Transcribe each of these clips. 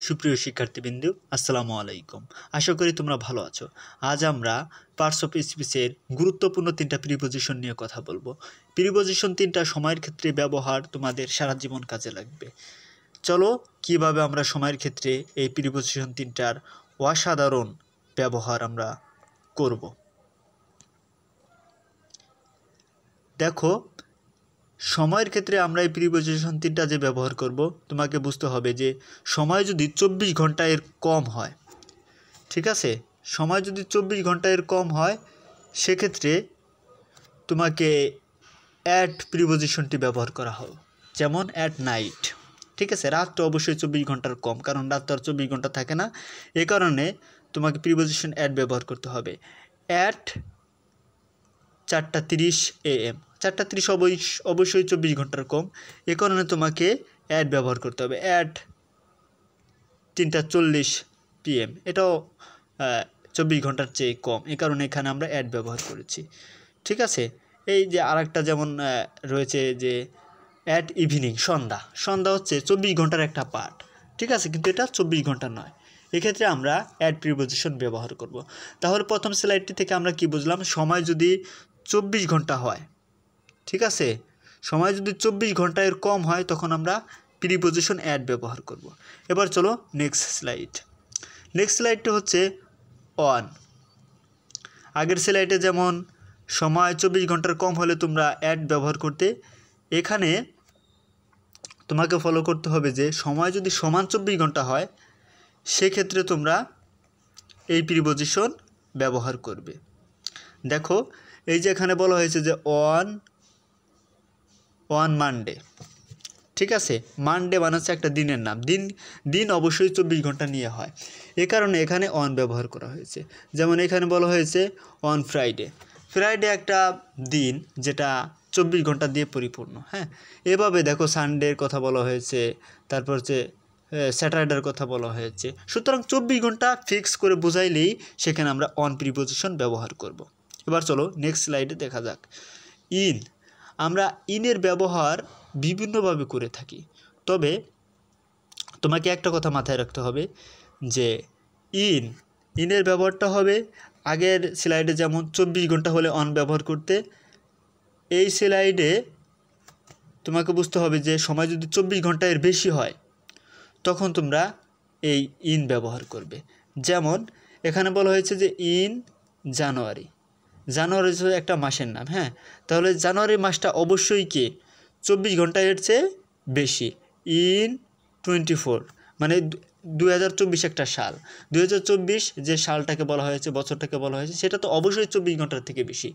সুপ্রিয় শিক্ষার্থীবৃন্দ, আসসালামু আলাইকুম। আশা করি তোমরা ভালো আছো। আজ আমরা পার্টস অফ স্পিচের গুরুত্বপূর্ণ 3টা প্রিপোজিশন নিয়ে কথা বলবো। প্রিপোজিশন 3টা সময়ের ক্ষেত্রে ব্যবহার তোমাদের সারা জীবন কাজে লাগবে। চলো কিভাবে আমরা সময়ের ক্ষেত্রে এই প্রিপোজিশন 3টার অসাধারণ ব্যবহার আমরা করব। দেখো, সময়ের ক্ষেত্রে আমরা এই প্রিপোজিশন 3টা যে ব্যবহার করব, তোমাকে বুঝতে হবে যে সময় যদি 24 ঘন্টা এর কম হয়, ঠিক আছে, সময় যদি 24 ঘন্টা এর কম হয়, সেক্ষেত্রে তোমাকে অ্যাট প্রিপোজিশনটি ব্যবহার করা হবে। যেমন অ্যাট নাইট, ঠিক আছে, রাত তো অবশ্যই 24 ঘন্টার কম, কারণ রাত তো আর 24 ঘন্টা থাকে না। এ কারণে তোমাকে প্রিপোজিশন অ্যাট ব্যবহার করতে হবে। অ্যাট 4:30 AM, 4:30 অবশ্যই 24 ঘন্টার কম, এ কারণে তোমাকে অ্যাট ব্যবহার করতে হবে। অ্যাট 3:40 PM, এটাও 24 ঘন্টার চেয়ে কম, এ কারণে এখানে আমরা অ্যাট ব্যবহার করেছি, ঠিক আছে। এই যে আরেকটা যেমন রয়েছে যে অ্যাট ইভিনিং, সন্ধ্যা হচ্ছে 24 ঘন্টার একটা পার্ট, ঠিক আছে, কিন্তু এটা 24 ঘন্টা নয়। এক্ষেত্রে আমরা অ্যাট প্রিপোজিশন ব্যবহার করব। তাহলে প্রথম স্লাইডটি থেকে আমরা কি বুঝলাম? সময় যদি 24 ঘন্টা হয়, ঠিক আছে, সময় যদি 24 ঘন্টা এর কম হয়, তখন আমরা প্রিপোজিশন অ্যাট ব্যবহার করব। এবার চলো নেক্সট স্লাইডটা হচ্ছে অন। আগের স্লাইডে যেমন সময় 24 ঘন্টার কম হলে তোমরা অ্যাট ব্যবহার করতে, এখানে তোমাকে ফলো করতে হবে যে সময় যদি সমান 24 ঘন্টা হয়, সেক্ষেত্রে তোমরা এই প্রিপোজিশন ব্যবহার করবে। দেখো, এই যে এখানে বলা হয়েছে যে অন মানডে, ঠিক আছে, মানডে বানাচ্ছে একটা দিনের নাম, দিন অবশ্যই 24 ঘন্টা নিয়ে হয়, এ কারণে এখানে অন ব্যবহার করা হয়েছে। যেমন এখানে বলা হয়েছে অন ফ্রাইডে একটা দিন যেটা 24 ঘন্টা দিয়ে পরিপূর্ণ। হ্যাঁ, এভাবে দেখো সানডের কথা বলা হয়েছে, তারপর হচ্ছে স্যাটারডের কথা বলা হয়েছে। সুতরাং 24 ঘন্টা ফিক্স করে বোঝাইলেই সেখানে আমরা অন প্রিপোজিশন ব্যবহার করব। এবার চলো নেক্সট স্লাইডে দেখা যাক। আমরা ইনের ব্যবহার বিভিন্নভাবে করে থাকি, তবে তোমাকে একটা কথা মাথায় রাখতে হবে যে ইনের ব্যবহারটা হবে আগের স্লাইডে যেমন 24 ঘন্টা হলে অন ব্যবহার করতে, এই স্লাইডে তোমাকে বুঝতে হবে যে সময় যদি 24 ঘন্টা এর বেশি হয়, তখন তোমরা এই ইন ব্যবহার করবে। যেমন এখানে বলা হয়েছে যে ইন জানুয়ারি হচ্ছে একটা মাসের নাম। হ্যাঁ, তাহলে জানুয়ারি মাসটা অবশ্যই কি 24 ঘন্টা এর চেয়ে বেশি। ইন 24, মানে 2024 একটা সাল, 2024 যে সালটাকে বলা হয়েছে, বছরটাকে বলা হয়েছে, সেটা তো অবশ্যই 24 ঘন্টার থেকে বেশি,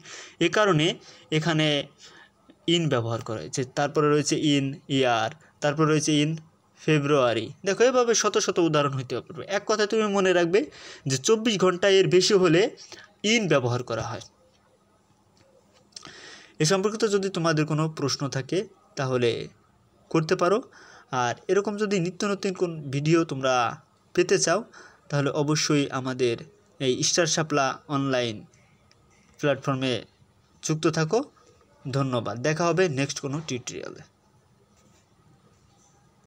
এ কারণে এখানে ইন ব্যবহার করা হয়েছে। তারপরে রয়েছে ইন ইয়ার, তারপর রয়েছে ইন ফেব্রুয়ারি। দেখো, এভাবে শত শত উদাহরণ হইতে পারবে। এক কথায় তুমি মনে রাখবে যে 24 ঘন্টা এর বেশি হলে ইন ব্যবহার করা হয়। এ সম্পর্কিত যদি তোমাদের কোনো প্রশ্ন থাকে তাহলে করতে পারো। আর এরকম যদি নিত্য নতুন কোন ভিডিও তোমরা পেতে চাও, তাহলে অবশ্যই আমাদের এই স্টার শাপলা অনলাইন প্ল্যাটফর্মে যুক্ত থাকো। ধন্যবাদ, দেখা হবে নেক্সট কোনো টিউটোরিয়ালে।